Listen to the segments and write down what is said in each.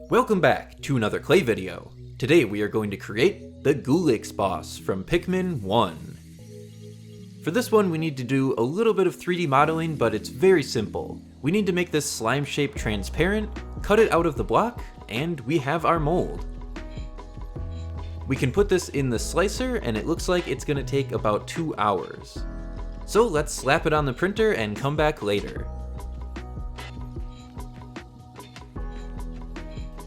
Welcome back to another clay video. Today we are going to create the Goolix boss from Pikmin 1. For this one we need to do a little bit of 3D modeling, but it's very simple. We need to make this slime shape transparent, cut it out of the block, and we have our mold. We can put this in the slicer and it looks like it's going to take about 2 hours. So let's slap it on the printer and come back later.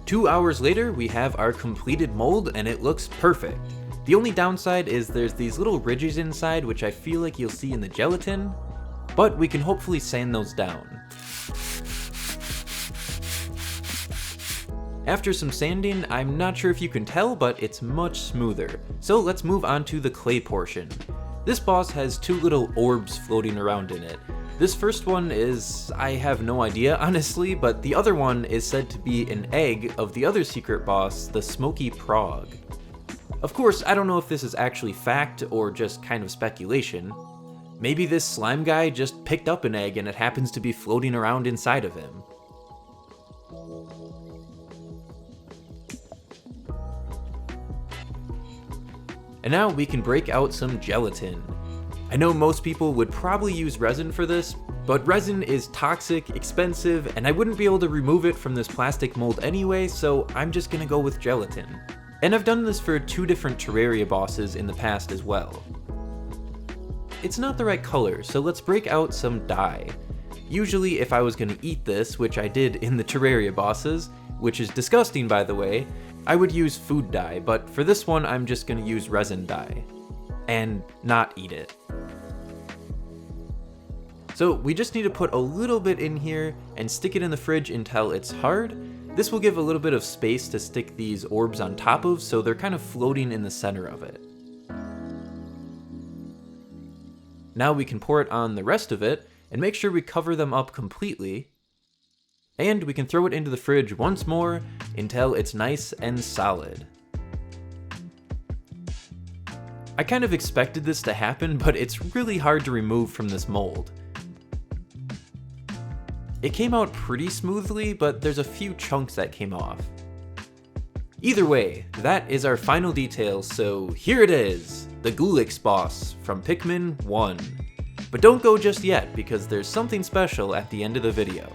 2 hours later, we have our completed mold and it looks perfect. The only downside is there's these little ridges inside which I feel like you'll see in the gelatin, but we can hopefully sand those down. After some sanding, I'm not sure if you can tell, but it's much smoother. So let's move on to the clay portion. This boss has 2 little orbs floating around in it. This first one is, I have no idea honestly, but the other one is said to be an egg of the other secret boss, the Smoky Prog. Of course, I don't know if this is actually fact or just kind of speculation. Maybe this slime guy just picked up an egg and it happens to be floating around inside of him. And now we can break out some gelatin. I know most people would probably use resin for this, but resin is toxic, expensive, and I wouldn't be able to remove it from this plastic mold anyway, so I'm just gonna go with gelatin. And I've done this for 2 different Terraria bosses in the past as well. It's not the right color, so let's break out some dye. Usually if I was gonna eat this, which I did in the Terraria bosses, which is disgusting by the way, I would use food dye, but for this one I'm just gonna use resin dye. And not eat it. So we just need to put a little bit in here and stick it in the fridge until it's hard. This will give a little bit of space to stick these orbs on top of, so they're kind of floating in the center of it. Now we can pour it on the rest of it and make sure we cover them up completely. And we can throw it into the fridge once more until it's nice and solid. I kind of expected this to happen, but it's really hard to remove from this mold. It came out pretty smoothly, but there's a few chunks that came off. Either way, that is our final details, so here it is, the Goolix boss from Pikmin 1. But don't go just yet, because there's something special at the end of the video.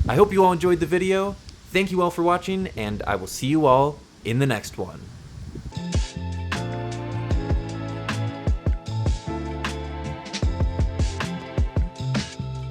I hope you all enjoyed the video, thank you all for watching, and I will see you all in the next one.